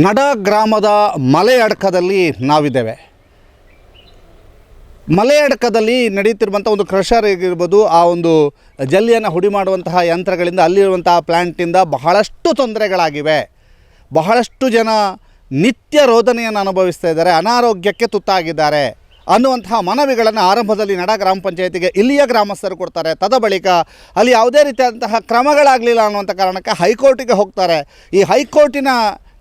ನಡ ಗ್ರಾಮದ ಮಲೆಯಡ್ಕದಲ್ಲಿ ನಾವಿದ್ದೇವೆ. ಮಲೆಯಡ್ಕದಲ್ಲಿ ನಡೀತಿರುವಂಥ ಒಂದು ಕ್ರಷರ್ ಆಗಿರ್ಬೋದು, ಆ ಒಂದು ಜಲ್ಲಿಯನ್ನು ಹುಡಿ ಮಾಡುವಂತಹ ಯಂತ್ರಗಳಿಂದ ಅಲ್ಲಿರುವಂತಹ ಪ್ಲ್ಯಾಂಟಿಂದ ಬಹಳಷ್ಟು ತೊಂದರೆಗಳಾಗಿವೆ. ಬಹಳಷ್ಟು ಜನ ನಿತ್ಯ ರೋದನೆಯನ್ನು ಅನುಭವಿಸ್ತಾ ಇದ್ದಾರೆ, ಅನಾರೋಗ್ಯಕ್ಕೆ ತುತ್ತಾಗಿದ್ದಾರೆ ಅನ್ನುವಂತಹ ಮನವಿಗಳನ್ನು ಆರಂಭದಲ್ಲಿ ನಡ ಗ್ರಾಮ ಪಂಚಾಯತಿಗೆ ಇಲ್ಲಿಯ ಗ್ರಾಮಸ್ಥರು ಕೊಡ್ತಾರೆ. ತದಬಳಿಕ ಅಲ್ಲಿ ಯಾವುದೇ ರೀತಿಯಾದಂತಹ ಕ್ರಮಗಳಾಗಲಿಲ್ಲ ಅನ್ನುವಂಥ ಕಾರಣಕ್ಕೆ ಹೈಕೋರ್ಟಿಗೆ ಹೋಗ್ತಾರೆ. ಈ ಹೈಕೋರ್ಟಿನ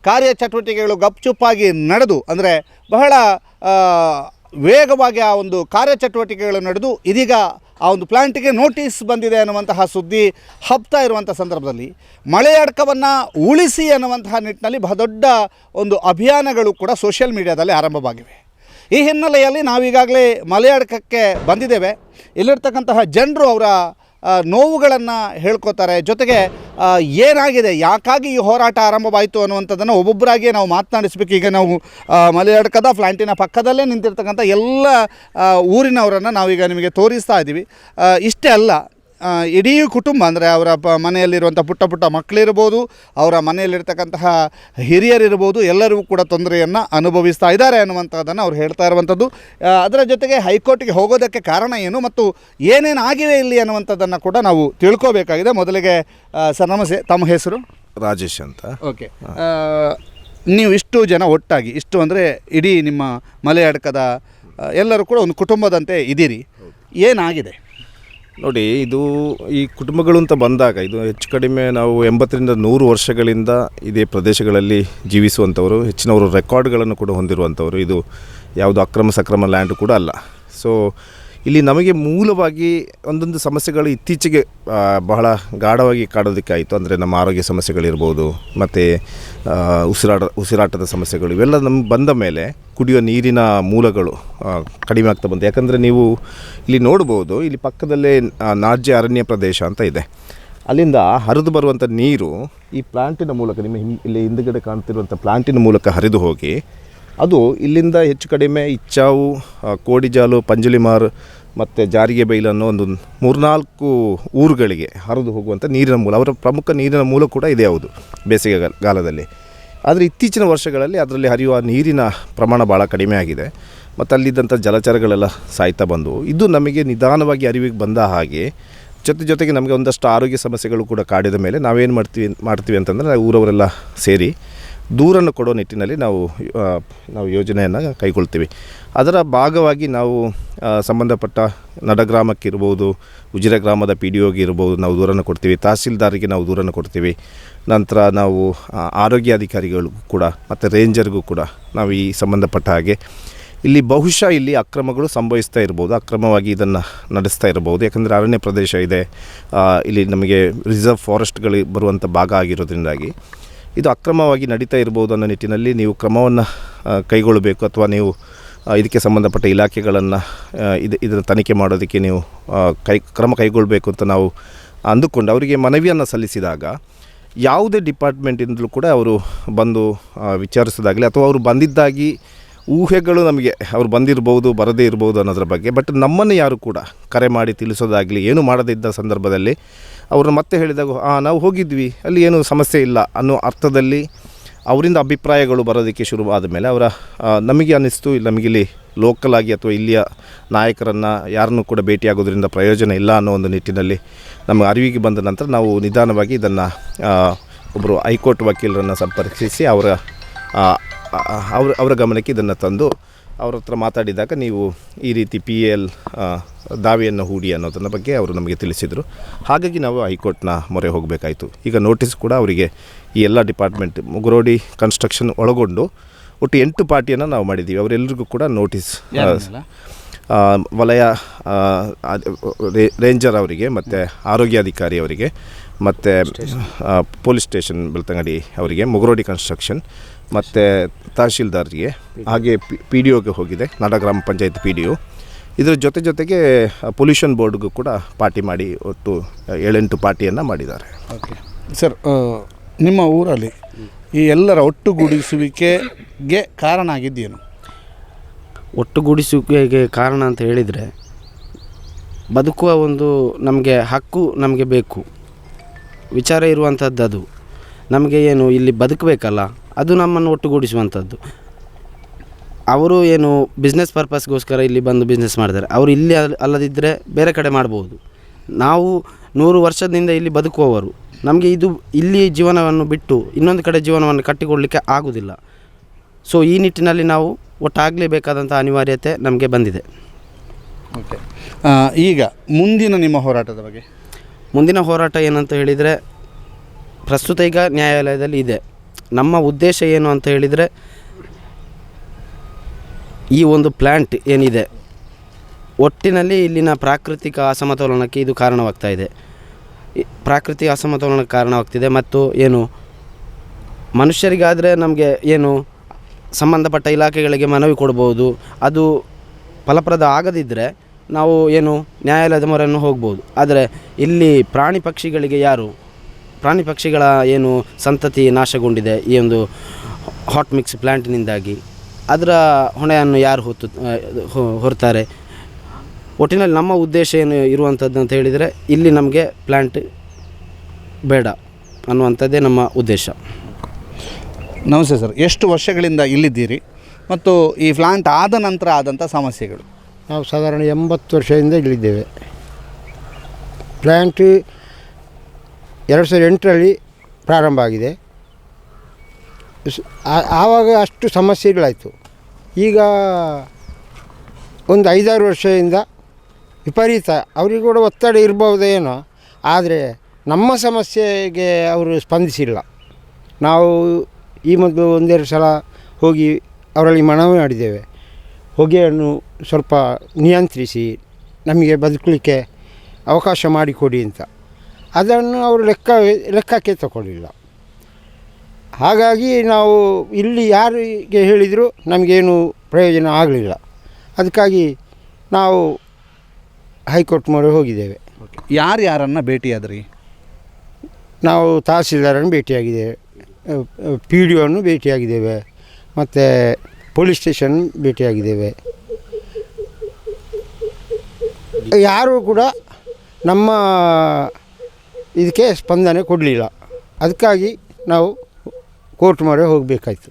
ಕಾರ್ಯಚಟುವಟಿಕೆಗಳು ಗಪ್ಚುಪ್ಪಾಗಿ ನಡೆದು, ಅಂದರೆ ಬಹಳ ವೇಗವಾಗಿ ಆ ಒಂದು ಕಾರ್ಯಚಟುವಟಿಕೆಗಳು ನಡೆದು ಇದೀಗ ಆ ಒಂದು ಪ್ಲ್ಯಾಂಟಿಗೆ ನೋಟಿಸ್ ಬಂದಿದೆ ಅನ್ನುವಂತಹ ಸುದ್ದಿ ಹಬ್ತಾ ಇರುವಂಥ ಸಂದರ್ಭದಲ್ಲಿ ಮಲೆಯಡ್ಕವನ್ನು ಉಳಿಸಿ ಅನ್ನುವಂತಹ ನಿಟ್ಟಿನಲ್ಲಿ ಬಹುದೊಡ್ಡ ಒಂದು ಅಭಿಯಾನಗಳು ಕೂಡ ಸೋಷಿಯಲ್ ಮೀಡಿಯಾದಲ್ಲಿ ಆರಂಭವಾಗಿವೆ. ಈ ಹಿನ್ನೆಲೆಯಲ್ಲಿ ನಾವೀಗಾಗಲೇ ಮಲೆಯಡ್ಕಕ್ಕೆ ಬಂದಿದ್ದೇವೆ. ಇಲ್ಲಿರ್ತಕ್ಕಂತಹ ಜನರು ಅವರ ನೋವುಗಳನ್ನು ಹೇಳ್ಕೊತಾರೆ. ಜೊತೆಗೆ ಏನಾಗಿದೆ, ಯಾಕಾಗಿ ಈ ಹೋರಾಟ ಆರಂಭವಾಯಿತು ಅನ್ನುವಂಥದ್ದನ್ನು ಒಬ್ಬೊಬ್ಬರಾಗಿ ನಾವು ಮಾತನಾಡಿಸ್ಬೇಕು. ಈಗ ನಾವು ಮಲೆಯಡ್ಕದ ಪ್ಲ್ಯಾಂಟಿನ ಪಕ್ಕದಲ್ಲೇ ನಿಂತಿರ್ತಕ್ಕಂಥ ಎಲ್ಲ ಊರಿನವರನ್ನು ನಾವೀಗ ನಿಮಗೆ ತೋರಿಸ್ತಾ ಇದ್ದೀವಿ. ಇಷ್ಟೇ ಅಲ್ಲ, ಇಡೀ ಕುಟುಂಬ, ಅಂದರೆ ಅವರ ಮನೆಯಲ್ಲಿರುವಂಥ ಪುಟ್ಟ ಪುಟ್ಟ ಮಕ್ಕಳಿರ್ಬೋದು, ಅವರ ಮನೆಯಲ್ಲಿರ್ತಕ್ಕಂತಹ ಹಿರಿಯರಿರ್ಬೋದು, ಎಲ್ಲರೂ ಕೂಡ ತೊಂದರೆಯನ್ನು ಅನುಭವಿಸ್ತಾ ಇದ್ದಾರೆ ಅನ್ನುವಂಥದ್ದನ್ನು ಅವ್ರು ಹೇಳ್ತಾ ಇರುವಂಥದ್ದು. ಅದರ ಜೊತೆಗೆ ಹೈಕೋರ್ಟಿಗೆ ಹೋಗೋದಕ್ಕೆ ಕಾರಣ ಏನು ಮತ್ತು ಏನೇನು ಆಗಿವೆ ಇಲ್ಲಿ ಅನ್ನುವಂಥದ್ದನ್ನು ಕೂಡ ನಾವು ತಿಳ್ಕೋಬೇಕಾಗಿದೆ. ಮೊದಲಿಗೆ ಸರ್ ನಮಸ್ತೆ, ತಮ್ಮ ಹೆಸರು? ರಾಜೇಶ್ ಅಂತ. ಓಕೆ, ನೀವು ಇಷ್ಟು ಜನ ಒಟ್ಟಾಗಿ, ಇಷ್ಟು ಅಂದರೆ ಇಡೀ ನಿಮ್ಮ ಮಲೆಯಡ್ಕದ ಎಲ್ಲರೂ ಕೂಡ ಒಂದು ಕುಟುಂಬದಂತೆ ಇದ್ದೀರಿ, ಏನಾಗಿದೆ ನೋಡಿ? ಇದು ಈ ಕುಟುಂಬಗಳು ಅಂತ ಬಂದಾಗ ಇದು ಹೆಚ್ಚು ಕಡಿಮೆ ನಾವು 80ರಿಂದ 100 ವರ್ಷಗಳಿಂದ ಇದೇ ಪ್ರದೇಶಗಳಲ್ಲಿ ಜೀವಿಸುವಂಥವರು, ಹೆಚ್ಚಿನವರು ರೆಕಾರ್ಡ್ಗಳನ್ನು ಕೂಡ ಹೊಂದಿರುವಂಥವರು. ಇದು ಯಾವುದು ಅಕ್ರಮ ಸಕ್ರಮ ಲ್ಯಾಂಡ್ ಕೂಡ ಅಲ್ಲ. ಸೊ ಇಲ್ಲಿ ನಮಗೆ ಮೂಲವಾಗಿ ಒಂದೊಂದು ಸಮಸ್ಯೆಗಳು ಇತ್ತೀಚೆಗೆ ಬಹಳ ಗಾಢವಾಗಿ ಕಾಡೋದಕ್ಕಾಯಿತು. ಅಂದರೆ ನಮ್ಮ ಆರೋಗ್ಯ ಸಮಸ್ಯೆಗಳಿರ್ಬೋದು, ಮತ್ತು ಉಸಿರಾಟದ ಸಮಸ್ಯೆಗಳು, ಇವೆಲ್ಲ ನಮ್ಗೆ ಬಂದ ಮೇಲೆ ಕುಡಿಯುವ ನೀರಿನ ಮೂಲಗಳು ಕಡಿಮೆ ಆಗ್ತಾ ಬಂತು. ಯಾಕಂದರೆ ನೀವು ಇಲ್ಲಿ ನೋಡ್ಬೋದು, ಇಲ್ಲಿ ಪಕ್ಕದಲ್ಲೇ ನಾಜ್ಯ ಅರಣ್ಯ ಪ್ರದೇಶ ಅಂತ ಇದೆ. ಅಲ್ಲಿಂದ ಹರಿದು ಬರುವಂಥ ನೀರು ಈ ಪ್ಲ್ಯಾಂಟಿನ ಮೂಲಕ, ನಿಮ್ಮ ಇಲ್ಲಿ ಹಿಂದುಗಡೆ ಕಾಣ್ತಿರುವಂಥ ಪ್ಲ್ಯಾಂಟಿನ ಮೂಲಕ ಹರಿದು ಹೋಗಿ ಅದು ಇಲ್ಲಿಂದ ಹೆಚ್ಚು ಕಡಿಮೆ ಇಚ್ಚಾವು, ಕೋಡಿಜಾಲು, ಪಂಜುಲಿಮಾರ್ ಮತ್ತು ಜಾರಿಗೆ ಬೈಲು ಅನ್ನೋ ಒಂದು 3-4 ಊರುಗಳಿಗೆ ಹರಿದು ಹೋಗುವಂಥ ನೀರಿನ ಮೂಲ, ಅವರ ಪ್ರಮುಖ ನೀರಿನ ಮೂಲ ಕೂಡ ಇದೆ ಹೌದು ಬೇಸಿಗೆಗಾಲದಲ್ಲಿ. ಆದರೆ ಇತ್ತೀಚಿನ ವರ್ಷಗಳಲ್ಲಿ ಅದರಲ್ಲಿ ಹರಿಯುವ ನೀರಿನ ಪ್ರಮಾಣ ಭಾಳ ಕಡಿಮೆ ಆಗಿದೆ ಮತ್ತು ಅಲ್ಲಿದ್ದಂಥ ಜಲಚರಗಳೆಲ್ಲ ಸಾಯ್ತಾ ಬಂದು, ಇದು ನಮಗೆ ನಿಧಾನವಾಗಿ ಅರಿವಿಗೆ ಬಂದ ಹಾಗೆ ಜೊತೆಗೆ ನಮಗೆ ಒಂದಷ್ಟು ಆರೋಗ್ಯ ಸಮಸ್ಯೆಗಳು ಕೂಡ ಕಾಡಿದ ಮೇಲೆ ನಾವೇನು ಮಾಡ್ತೀವಿ ಅಂತಂದರೆ ಊರವರೆಲ್ಲ ಸೇರಿ ದೂರನ್ನು ಕೊಡೋ ನಿಟ್ಟಿನಲ್ಲಿ ನಾವು ಯೋಜನೆಯನ್ನು ಕೈಗೊಳ್ತೀವಿ. ಅದರ ಭಾಗವಾಗಿ ನಾವು ಸಂಬಂಧಪಟ್ಟ ನಡಗ್ರಾಮಕ್ಕಿರ್ಬೋದು, ಉಜಿರೆ ಗ್ರಾಮದ PDOಗೆ ಇರ್ಬೋದು, ನಾವು ದೂರನ್ನು ಕೊಡ್ತೀವಿ. ತಹಸೀಲ್ದಾರಿಗೆ ನಾವು ದೂರನ್ನು ಕೊಡ್ತೀವಿ. ನಂತರ ನಾವು ಆರೋಗ್ಯ ಅಧಿಕಾರಿಗಳಿಗೂ ಕೂಡ ಮತ್ತು ರೇಂಜರ್ಗೂ ಕೂಡ ನಾವು ಈ ಸಂಬಂಧಪಟ್ಟ ಹಾಗೆ ಇಲ್ಲಿ ಬಹುಶಃ ಇಲ್ಲಿ ಅಕ್ರಮಗಳು ಸಂಭವಿಸ್ತಾ ಇರ್ಬೋದು, ಅಕ್ರಮವಾಗಿ ಇದನ್ನು ನಡೆಸ್ತಾ ಇರ್ಬೋದು. ಯಾಕಂದರೆ ಅರಣ್ಯ ಪ್ರದೇಶ ಇದೆ, ಇಲ್ಲಿ ನಮಗೆ ರಿಸರ್ವ್ ಫಾರೆಸ್ಟ್ಗಳು ಬರುವಂಥ ಭಾಗ ಆಗಿರೋದ್ರಿಂದಾಗಿ ಇದು ಅಕ್ರಮವಾಗಿ ನಡೀತಾ ಇರ್ಬೋದು ಅನ್ನೋ ನಿಟ್ಟಿನಲ್ಲಿ ನೀವು ಕ್ರಮವನ್ನು ಕೈಗೊಳ್ಳಬೇಕು. ಅಥವಾ ನೀವು ಇದಕ್ಕೆ ಸಂಬಂಧಪಟ್ಟ ಇಲಾಖೆಗಳನ್ನು ಇದನ್ನು ತನಿಖೆ ಮಾಡೋದಕ್ಕೆ ನೀವು ಕ್ರಮ ಕೈಗೊಳ್ಳಬೇಕು ಅಂತ ನಾವು ಅಂದುಕೊಂಡು ಅವರಿಗೆ ಮನವಿಯನ್ನು ಸಲ್ಲಿಸಿದಾಗ ಯಾವುದೇ ಡಿಪಾರ್ಟ್ಮೆಂಟಿಂದಲೂ ಕೂಡ ಅವರು ಬಂದು ವಿಚಾರಿಸೋದಾಗಲಿ ಅಥವಾ ಅವರು ಬಂದಿದ್ದಾಗಿ ಊಹೆಗಳು ನಮಗೆ ಅವ್ರು ಬಂದಿರ್ಬೋದು, ಬರದೇ ಇರ್ಬೋದು ಅನ್ನೋದ್ರ ಬಗ್ಗೆ, ಬಟ್ ನಮ್ಮನ್ನು ಯಾರು ಕೂಡ ಕರೆ ಮಾಡಿ ತಿಳಿಸೋದಾಗಲಿ ಏನು ಮಾಡದಿದ್ದ ಸಂದರ್ಭದಲ್ಲಿ ಅವ್ರನ್ನ ಮತ್ತೆ ಹೇಳಿದಾಗ ನಾವು ಹೋಗಿದ್ವಿ, ಅಲ್ಲಿ ಏನೂ ಸಮಸ್ಯೆ ಇಲ್ಲ ಅನ್ನೋ ಅರ್ಥದಲ್ಲಿ ಅವರಿಂದ ಅಭಿಪ್ರಾಯಗಳು ಬರೋದಕ್ಕೆ ಶುರುವಾದ ಮೇಲೆ ನಮಗೆ ಅನ್ನಿಸ್ತು, ನಮಗಿಲ್ಲಿ ಲೋಕಲ್ ಆಗಿ ಅಥವಾ ಇಲ್ಲಿಯ ನಾಯಕರನ್ನು ಯಾರನ್ನೂ ಕೂಡ ಭೇಟಿಯಾಗೋದ್ರಿಂದ ಪ್ರಯೋಜನ ಇಲ್ಲ ಅನ್ನೋ ಒಂದು ನಿಟ್ಟಿನಲ್ಲಿ ನಮಗೆ ಅರಿವಿಗೆ ಬಂದ ನಂತರ ನಾವು ನಿಧಾನವಾಗಿ ಇದನ್ನು ಒಬ್ಬರು ಹೈಕೋರ್ಟ್ ವಕೀಲರನ್ನು ಸಂಪರ್ಕಿಸಿ ಅವರ ಗಮನಕ್ಕೆ ಇದನ್ನು ತಂದು ಅವ್ರ ಹತ್ರ ಮಾತಾಡಿದಾಗ ನೀವು ಈ ರೀತಿ PL ದಾವೆಯನ್ನು ಹೂಡಿ ಅನ್ನೋದನ್ನ ಬಗ್ಗೆ ಅವರು ನಮಗೆ ತಿಳಿಸಿದರು. ಹಾಗಾಗಿ ನಾವು ಹೈಕೋರ್ಟ್ನ ಮೊರೆ ಹೋಗಬೇಕಾಯಿತು. ಈಗ ನೋಟಿಸ್ ಕೂಡ ಅವರಿಗೆ ಈ ಎಲ್ಲ ಡಿಪಾರ್ಟ್ಮೆಂಟ್ ಮುಗುರೋಡಿ ಕನ್ಸ್ಟ್ರಕ್ಷನ್ ಒಳಗೊಂಡು ಒಟ್ಟು 8 ಪಾರ್ಟಿಯನ್ನು ನಾವು ಮಾಡಿದ್ದೀವಿ. ಅವರೆಲ್ಲರಿಗೂ ಕೂಡ ನೋಟಿಸ್, ವಲಯ ರೇಂಜರ್ ಅವರಿಗೆ, ಮತ್ತು ಆರೋಗ್ಯಾಧಿಕಾರಿ ಅವರಿಗೆ, ಮತ್ತು ಪೊಲೀಸ್ ಸ್ಟೇಷನ್ ಬೆಳ್ತಂಗಡಿ ಅವರಿಗೆ, ಮುಗುರೋಡಿ ಕನ್ಸ್ಟ್ರಕ್ಷನ್ ಮತ್ತು ತಹಶೀಲ್ದಾರ್ಗೆ, ಹಾಗೆ PDOಗೆ ಹೋಗಿದೆ, ನಡ ಗ್ರಾಮ ಪಂಚಾಯತ್ PDO. ಇದರ ಜೊತೆಗೆ ಪೊಲ್ಯೂಷನ್ ಬೋರ್ಡ್ಗೂ ಕೂಡ ಪಾರ್ಟಿ ಮಾಡಿ ಒಟ್ಟು 7-8 ಪಾರ್ಟಿಯನ್ನು ಮಾಡಿದ್ದಾರೆ. ಓಕೆ ಸರ್, ನಿಮ್ಮ ಊರಲ್ಲಿ ಈ ಎಲ್ಲರ ಒಟ್ಟುಗೂಡಿಸುವಿಕೆಗೆ ಕಾರಣ ಆಗಿದ್ದೇನು? ಒಟ್ಟುಗೂಡಿಸುವಿಕೆಗೆ ಕಾರಣ ಅಂತ ಹೇಳಿದರೆ, ಬದುಕುವ ಒಂದು ನಮಗೆ ಹಕ್ಕು ನಮಗೆ ಬೇಕು, ವಿಚಾರ ಇರುವಂಥದ್ದು ಅದು. ನಮಗೆ ಏನು ಇಲ್ಲಿ ಬದುಕಬೇಕಲ್ಲ, ಅದು ನಮ್ಮನ್ನು ಒಟ್ಟುಗೂಡಿಸುವಂಥದ್ದು. ಅವರು ಏನು ಬಿಸ್ನೆಸ್ ಪರ್ಪಸ್ಗೋಸ್ಕರ ಇಲ್ಲಿ ಬಂದು ಬಿಸ್ನೆಸ್ ಮಾಡ್ತಾರೆ, ಅವರು ಇಲ್ಲಿ ಅಲ್ಲದಿದ್ದರೆ ಬೇರೆ ಕಡೆ ಮಾಡ್ಬೋದು. ನಾವು 100 ವರ್ಷದಿಂದ ಇಲ್ಲಿ ಬದುಕುವವರು, ನಮಗೆ ಇದು ಇಲ್ಲಿ ಜೀವನವನ್ನು ಬಿಟ್ಟು ಇನ್ನೊಂದು ಕಡೆ ಜೀವನವನ್ನು ಕಟ್ಟಿಕೊಡಲಿಕ್ಕೆ ಆಗೋದಿಲ್ಲ. ಸೊ ಈ ನಿಟ್ಟಿನಲ್ಲಿ ನಾವು ಒಟ್ಟಾಗಲೇಬೇಕಾದಂಥ ಅನಿವಾರ್ಯತೆ ನಮಗೆ ಬಂದಿದೆ. ಓಕೆ, ಈಗ ಮುಂದಿನ ನಿಮ್ಮ ಹೋರಾಟದ ಬಗ್ಗೆ? ಮುಂದಿನ ಹೋರಾಟ ಏನಂತ ಹೇಳಿದರೆ, ಪ್ರಸ್ತುತ ಈಗ ನ್ಯಾಯಾಲಯದಲ್ಲಿ ಇದೆ. ನಮ್ಮ ಉದ್ದೇಶ ಏನು ಅಂತ ಹೇಳಿದರೆ, ಈ ಒಂದು ಪ್ಲ್ಯಾಂಟ್ ಏನಿದೆ ಒಟ್ಟಿನಲ್ಲಿ ಇಲ್ಲಿನ ಪ್ರಾಕೃತಿಕ ಅಸಮತೋಲನಕ್ಕೆ ಇದು ಕಾರಣವಾಗ್ತಾ ಇದೆ. ಪ್ರಾಕೃತಿಕ ಅಸಮತೋಲನಕ್ಕೆ ಕಾರಣವಾಗ್ತಿದೆ. ಮತ್ತು ಏನು ಮನುಷ್ಯರಿಗಾದರೆ ನಮಗೆ ಏನು ಸಂಬಂಧಪಟ್ಟ ಇಲಾಖೆಗಳಿಗೆ ಮನವಿ ಕೊಡ್ಬೋದು, ಅದು ಫಲಪ್ರದ ಆಗದಿದ್ದರೆ ನಾವು ಏನು ನ್ಯಾಯಾಲಯದ ಮೊರೆಯನ್ನು ಹೋಗ್ಬೋದು. ಆದರೆ ಇಲ್ಲಿ ಪ್ರಾಣಿ ಪಕ್ಷಿಗಳ ಏನು ಸಂತತಿ ನಾಶಗೊಂಡಿದೆ ಈ ಒಂದು ಹಾಟ್ ಮಿಕ್ಸ್ ಪ್ಲ್ಯಾಂಟಿನಿಂದಾಗಿ, ಅದರ ಹೊಣೆಯನ್ನು ಯಾರು ಹೊರ್ತಾರೆ? ಒಟ್ಟಿನಲ್ಲಿ ನಮ್ಮ ಉದ್ದೇಶ ಏನು ಇರುವಂಥದ್ದು ಅಂತ ಹೇಳಿದರೆ, ಇಲ್ಲಿ ನಮಗೆ ಪ್ಲ್ಯಾಂಟ್ ಬೇಡ ಅನ್ನುವಂಥದ್ದೇ ನಮ್ಮ ಉದ್ದೇಶ. ನಮಸ್ತೆ ಸರ್, ಎಷ್ಟು ವರ್ಷಗಳಿಂದ ಇಲ್ಲಿದ್ದೀರಿ ಮತ್ತು ಈ ಪ್ಲಾಂಟ್ ಆದ ನಂತರ ಆದಂಥ ಸಮಸ್ಯೆಗಳು? ನಾವು ಸಾಧಾರಣ 80 ವರ್ಷದಿಂದ ಇಲ್ಲಿದ್ದೇವೆ. ಪ್ಲ್ಯಾಂಟ್ 2008ರಲ್ಲಿ ಪ್ರಾರಂಭ ಆಗಿದೆ. ಆವಾಗ ಅಷ್ಟು ಸಮಸ್ಯೆಗಳಾಯಿತು. ಈಗ ಒಂದು 5-6 ವರ್ಷದಿಂದ ವಿಪರೀತ, ಅವರಿಗೂ ಕೂಡ ಒತ್ತಡ ಇರ್ಬೋದೇನೋ, ಆದರೆ ನಮ್ಮ ಸಮಸ್ಯೆಗೆ ಅವರು ಸ್ಪಂದಿಸಿಲ್ಲ. ನಾವು ಈ ಮೊದಲು 1-2 ಸಲ ಹೋಗಿ ಅವರಲ್ಲಿ ಮನವಿ ಮಾಡಿದ್ದೇವೆ, ಹೊಗೆಯನ್ನು ಸ್ವಲ್ಪ ನಿಯಂತ್ರಿಸಿ ನಮಗೆ ಬದುಕಲಿಕ್ಕೆ ಅವಕಾಶ ಮಾಡಿಕೊಡಿ ಅಂತ. ಅದನ್ನು ಅವರು ಲೆಕ್ಕಕ್ಕೆ ತಗೊಳ್ಳಿಲ್ಲ. ಹಾಗಾಗಿ ನಾವು ಇಲ್ಲಿ ಯಾರಿಗೆ ಹೇಳಿದರೂ ನಮಗೇನು ಪ್ರಯೋಜನ ಆಗಲಿಲ್ಲ. ಅದಕ್ಕಾಗಿ ನಾವು ಹೈಕೋರ್ಟ್ ಮೊರೆ ಹೋಗಿದ್ದೇವೆ. ಯಾರನ್ನು ಭೇಟಿಯಾದ್ರಿ? ನಾವು ತಹಸೀಲ್ದಾರನ್ನು ಭೇಟಿಯಾಗಿದ್ದೇವೆ, PDO ಅನ್ನು ಭೇಟಿಯಾಗಿದ್ದೇವೆ, ಮತ್ತು ಪೊಲೀಸ್ ಸ್ಟೇಷನ್ ಭೇಟಿಯಾಗಿದ್ದೇವೆ. ಯಾರೂ ಕೂಡ ನಮ್ಮ ಇದಕ್ಕೆ ಸ್ಪಂದನೆ ಕೊಡಲಿಲ್ಲ. ಅದಕ್ಕಾಗಿ ನಾವು ಕೋರ್ಟ್ ಮೊರೆ ಹೋಗಬೇಕಾಯ್ತು.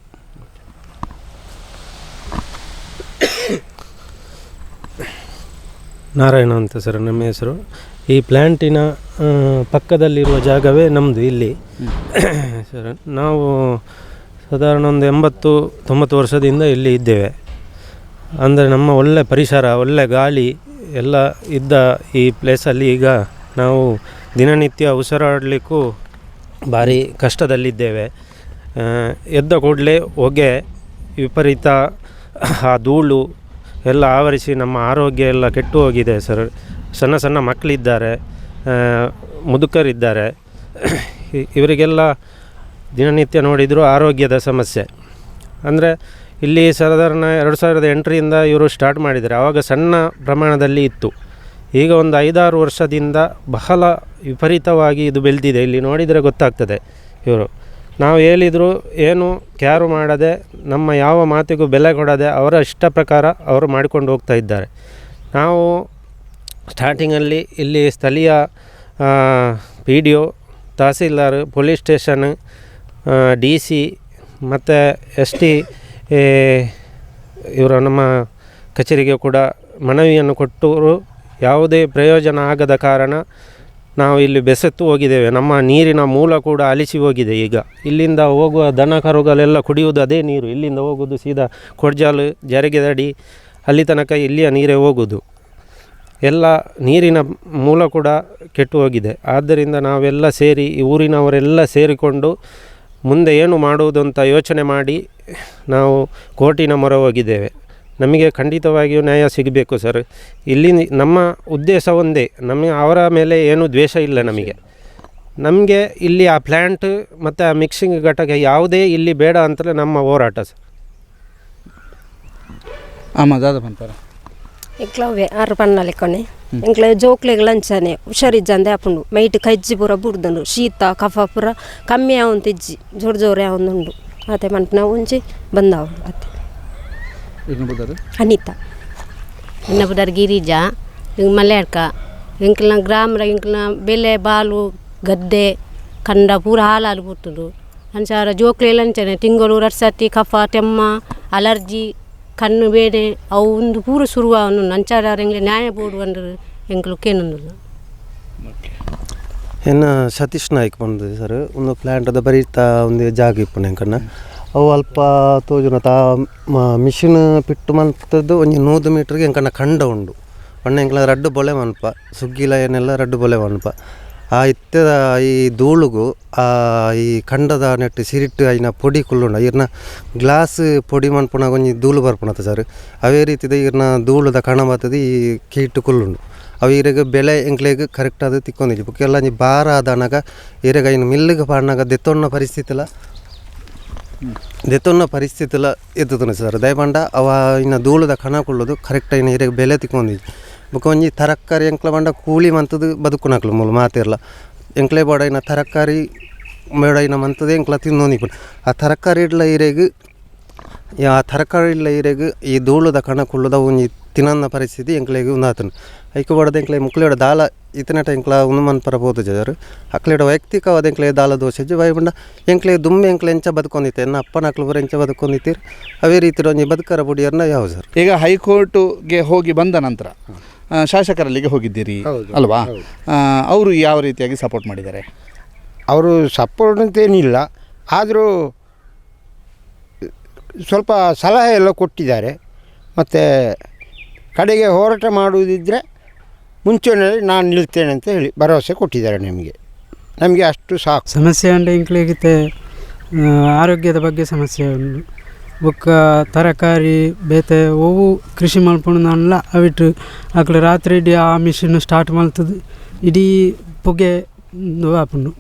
ನಾರಾಯಣ ಅಂತ ಸರ್ ನಮ್ಮ ಹೆಸರು. ಈ ಪ್ಲ್ಯಾಂಟಿನ ಪಕ್ಕದಲ್ಲಿರುವ ಜಾಗವೇ ನಮ್ಮದು ಇಲ್ಲಿ ಸರ್. ನಾವು ಸಾಧಾರಣ ಒಂದು 80-90 ವರ್ಷದಿಂದ ಇಲ್ಲಿ ಇದ್ದೇವೆ. ಅಂದರೆ ನಮ್ಮ ಒಳ್ಳೆ ಪರಿಸರ, ಒಳ್ಳೆ ಗಾಳಿ ಎಲ್ಲ ಇದ್ದ ಈ ಪ್ಲೇಸಲ್ಲಿ ಈಗ ನಾವು ದಿನನಿತ್ಯ ಉಸಿರಾಡಲಿಕ್ಕೂ ಭಾರಿ ಕಷ್ಟದಲ್ಲಿದ್ದೇವೆ. ಎದ್ದ ಕೂಡಲೇ ಹೊಗೆ, ವಿಪರೀತ ಆ ಧೂಳು ಎಲ್ಲ ಆವರಿಸಿ ನಮ್ಮ ಆರೋಗ್ಯ ಎಲ್ಲ ಕೆಟ್ಟು ಹೋಗಿದೆ ಸರ್. ಸಣ್ಣ ಸಣ್ಣ ಮಕ್ಕಳಿದ್ದಾರೆ, ಮುದುಕರಿದ್ದಾರೆ, ಇವರಿಗೆಲ್ಲ ದಿನನಿತ್ಯ ನೋಡಿದರೂ ಆರೋಗ್ಯದ ಸಮಸ್ಯೆ. ಅಂದರೆ ಇಲ್ಲಿ ಸಾಧಾರಣ 2008ರಿಂದ ಇವರು ಸ್ಟಾರ್ಟ್ ಮಾಡಿದ್ದಾರೆ. ಆವಾಗ ಸಣ್ಣ ಪ್ರಮಾಣದಲ್ಲಿ ಇತ್ತು. ಈಗ ಒಂದು 5-6 ವರ್ಷದಿಂದ ಬಹಳ ವಿಪರೀತವಾಗಿ ಇದು ಬೆಳೆದಿದೆ. ಇಲ್ಲಿ ನೋಡಿದರೆ ಗೊತ್ತಾಗ್ತದೆ. ಇವರು ನಾವು ಹೇಳಿದರೂ ಏನು ಕ್ಯಾರು ಮಾಡದೆ, ನಮ್ಮ ಯಾವ ಮಾತಿಗೂ ಬೆಲೆ ಕೊಡದೆ ಅವರ ಇಷ್ಟ ಪ್ರಕಾರ ಅವರು ಮಾಡಿಕೊಂಡು ಹೋಗ್ತಾ ಇದ್ದಾರೆ. ನಾವು ಸ್ಟಾರ್ಟಿಂಗಲ್ಲಿ ಇಲ್ಲಿ ಸ್ಥಳೀಯ PDO, tahsildar, police station, DC ಮತ್ತು ST ಇವರು ನಮ್ಮ ಕಚೇರಿಗೆ ಕೂಡ ಮನವಿಯನ್ನು ಕೊಟ್ಟರು. ಯಾವುದೇ ಪ್ರಯೋಜನ ಆಗದ ಕಾರಣ ನಾವು ಇಲ್ಲಿ ಬೆಸೆತ್ತು ಹೋಗಿದ್ದೇವೆ. ನಮ್ಮ ನೀರಿನ ಮೂಲ ಕೂಡ ಅಲಿಸಿ ಹೋಗಿದೆ. ಈಗ ಇಲ್ಲಿಂದ ಹೋಗುವ ದನ ಕರುಗಳೆಲ್ಲ ಕುಡಿಯುವುದು ಅದೇ ನೀರು. ಇಲ್ಲಿಂದ ಹೋಗೋದು ಸೀದಾ ಕೊಡ್ಜಾಲು, ಜರಗೆದಡಿ ಅಲ್ಲಿ ತನಕ ಇಲ್ಲಿಯ ನೀರೇ ಹೋಗೋದು. ಎಲ್ಲ ನೀರಿನ ಮೂಲ ಕೂಡ ಕೆಟ್ಟು ಹೋಗಿದೆ. ಆದ್ದರಿಂದ ನಾವೆಲ್ಲ ಸೇರಿ, ಈ ಊರಿನವರೆಲ್ಲ ಸೇರಿಕೊಂಡು ಮುಂದೆ ಏನು ಮಾಡುವುದು ಅಂತ ಯೋಚನೆ ಮಾಡಿ ನಾವು ಕೋರ್ಟಿನ ಮೊರೆ ಹೋಗಿದ್ದೇವೆ. ನಮಗೆ ಖಂಡಿತವಾಗಿಯೂ ನ್ಯಾಯ ಸಿಗಬೇಕು ಸರ್. ಇಲ್ಲಿ ನಮ್ಮ ಉದ್ದೇಶ ಒಂದೇ, ನಮಗೆ ಅವರ ಮೇಲೆ ಏನೂ ದ್ವೇಷ ಇಲ್ಲ. ನಮಗೆ ಇಲ್ಲಿ ಆ ಪ್ಲ್ಯಾಂಟ್ ಮತ್ತು ಆ ಮಿಕ್ಸಿಂಗ್ ಘಟಕ ಯಾವುದೇ ಇಲ್ಲಿ ಬೇಡ ಅಂತಲೇ ನಮ್ಮ ಹೋರಾಟ ಸರ್. ಅಂತಾರೆ ಇಂಕ್ಲವೇ 6 ಪನ್ನಲೆ ಕೊನೆ ಇಂಕ್ಲ ಜೋಕ್ಲೆಗೆ ಲಂಚನೆ ಹುಷಾರಿಜ್ಜಂದೆ ಅಪ್ಪುಂಡು ಮೈಟ್ ಕಜ್ಜಿ ಪೂರ ಬುಡ್ದುಂಡು ಶೀತ ಕಫ ಪೂರ ಕಮ್ಮಿ ಆವಂತ ಇಜ್ಜಿ ಜೋರು ಆವೊಂದುಂಡು ಅತ್ತೆ ಮಂಟ್ ನಾವು ಉಂಚಿ ಬಂದಾವ ಅತ್ತೆ ಅನಿತಾ ಇನ್ನೊಬ್ಬದಾರ ಗಿರಿಜಾ ಹಿಂಗೆ ಮಲ್ಯಾಡ್ಕ ಇಂಕ್ಲನ ಗ್ರಾಮರ ಇಂಕ್ಲನ ಬೆಲೆ ಬಾಲು ಗದ್ದೆ ಕಂಡ ಪೂರ ಹಾಲಾಲು ಬಿಟ್ಟುಡು ಅಂಚಾರ ಜೋಕ್ಲೆಲ್ಲ ಅಂಚನೆ ತಿಂಗಳು ರಡ್ಸತಿ ಕಫ ತೆಮ್ಮ ಅಲರ್ಜಿ ಕಣ್ಣು ಬೇನೆ ಅವು ಒಂದು ಪೂರ ಶುರುವನ್ನು ಅಂಚಾರ ಎಂಗ್ಲೆ ನ್ಯಾಯ ಬೋರ್ಡು ಅಂದ್ರೆ ಎಂಗ್ಲು ಕೇನೊಂದು ಎನ್ನ ಸತೀಶ್ ನಾಯ್ಕ್ ಬಂದಿದೆ ಸರ್ ಒಂದು ಪ್ಲ್ಯಾಂಟದ ಬರೀತಾ ಒಂದು ಜಾಗ ಇಪ್ಪು ಎಂಕನ್ನ ಅವು ಅಲ್ಪ ತೋಜುನ ತಾ ಮಿಷಿನ್ ಪಿಟ್ಟು ಮಂತದ್ದು ಒಂದು 100 ಮೀಟ್ರಿಗೆ ಎಂಕನ್ನ ಕಂಡ ಉಂಡು ಬಣ್ಣ ಎಂಕಲ ರಡ್ಡು ಬೊಲೆ ಮನ್ಪ ಸುಗ್ಗಿಲ ಏನೆಲ್ಲ ರಡ್ಡು ಬೊಲೆ ಮನ್ಪ ಆ ಇತ್ತದ ಈ ಧೂಳುಗು ಆ ಈ ಕಂಡದ ನೆಟ್ಟು ಸಿರಿಟ್ಟು ಐನ ಪೊಡಿ ಕುಲ್ಲುಂಡ ಇರ್ನ ಗ್ಲಾಸ್ ಪೊಡಿ ಮನ್ಪುನಾಗ ಒಂಜಿ ಧೂಳು ಬರ್ಪುಣತ ಸರ್ ಅವೇ ರೀತಿದ ಇರ್ನ ಧೂಳುದ ಕಣ ಬರ್ತದ ಈ ಕೀಟು ಕುಲ್ಲುಂಡು ಅವು ಇರೆಗೆ ಬೆಲೆ ಎಂಕ್ಲೆಗೆ ಕರೆಕ್ಟ್ ಅದು ತಿಕ್ಕೊಂಡಿದ್ವಿ ಬುಕ್ಕೆಲ್ಲ ನೀ ಭಾರ ಆದನಾಗ ಇರೆಗ ಇನ್ನು ಮಿಲ್ಲಿಗೆ ಪಾಡ್ನಾಗ ದೆತ್ತೊನ್ನ ಪರಿಸ್ಥಿತಿಲ ಎತ್ತುತ್ತಾನೆ ಸರ್ ದಯಪಂಡ ಅವ ಇನ್ನು ಧೂಳದ ಕಣ ಕೊಳ್ಳೋದು ಕರೆಕ್ಟ್ ಇನ್ನು ಇರೆಗೆ ಬೆಲೆ ತಿಕ್ಕೊಂಡಿದ್ವಿ ಬುಕ್ಕ ಒಂಜಿ ತರಕಾರಿ ಎಂಕ್ಲ ಬಂಡ ಕೂಲಿ ಮಂತದ್ದು ಬದುಕುನಾಕ್ಲು ಮೂಲ ಮಾತಿರಲ್ಲ ಎಂಕ್ಲೆ ಬಾಡ ಇನ್ನು ತರಕಾರಿ ಮೇಡ ಇನ್ನು ಮಂತದೇ ಎಂಕ್ಲ ತಿನ್ನೋನಿಕ್ಕು ಆ ತರಕಾರಿ ಇಡ್ಲ ಇರೆಗೆ ಈ ಧೂಳದ ಕಣ ಕೊಳ್ಳೋದ ಒಂಜಿ ತಿನ್ನ ಪರಿಸ್ಥಿತಿ ಎಂಕ್ಲೆಗೆ ಉಂದಾತನು ಐಕೆ ಬಾಡದ ಎಂಕ್ಲೆ ಮುಕ್ಲೆಡ ದಾಲ ಇತನಟ ಎಂಕ್ಲ ಉನ್ಮನ್ ಪರ ಬೋದು ಜರು ಅಕ್ಲೆಡ ವೈಯಕ್ತಿಕವಾದ ಎಂಕ್ಲೆ ದಾಲ ದೋಷಜ್ಜು ಬೈಬಂಡ ಎಂಕ್ಲೆ ದುಮ್ಮೆ ಎಂಕ್ಲೆ ಎಂಚ ಬದುಕೊಂಡಿತ್ತೆ ಎನ್ನ ಅಪ್ಪನ ಅಕ್ಲು ಬರ ಎಂಚ ಬದುಕೊಂಡಿತ್ತೀರಿ ಅವೇ ರೀತಿ ಒಂಜಿ ಬದುಕರ ಬುಡಿಯರ್ನ ಯಾವ ಸರ್ ಈಗ ಹೈಕೋರ್ಟ್ಗೆ ಹೋಗಿ ಬಂದ ನಂತರ ಶಾಸಕರಲ್ಲಿಗೆ ಹೋಗಿದ್ದೀರಿ ಅಲ್ವಾ? ಅವರು ಯಾವ ರೀತಿಯಾಗಿ ಸಪೋರ್ಟ್ ಮಾಡಿದ್ದಾರೆ? ಅವರು ಸಪೋರ್ಟ್ ಅಂತೇನಿಲ್ಲ, ಆದರೂ ಸ್ವಲ್ಪ ಸಲಹೆ ಎಲ್ಲ ಕೊಟ್ಟಿದ್ದಾರೆ. ಮತ್ತು ಕಡೆಗೆ ಹೋರಾಟ ಮಾಡುವುದಿದ್ದರೆ ಮುಂಚೂಣಿಯಲ್ಲಿ ನಾನು ನಿಲ್ತೇನೆ ಅಂತ ಹೇಳಿ ಭರವಸೆ ಕೊಟ್ಟಿದ್ದಾರೆ. ನಮಗೆ ಅಷ್ಟು ಸಾಕು. ಸಮಸ್ಯೆ ಅಂದರೆ ಇಂಕ್ಲಿಗಿತ್ತೆ ಆರೋಗ್ಯದ ಬಗ್ಗೆ ಸಮಸ್ಯೆ ಉಂಟು. ಬೊಕ್ಕ ತರಕಾರಿ ಬೇತೆ ಒವು ಕೃಷಿ ಮಲ್ಪುಂಡು ಅವಿಟ್ಟು ಅಕ್ಲೆ ರಾತ್ರಿ ಇಡೀ ಆ ಮಿಷಿನ್ ಸ್ಟಾರ್ಟ್ ಮಲ್ತದು ಇಡೀ ಪೊಗೆ ಆಪುಂಡು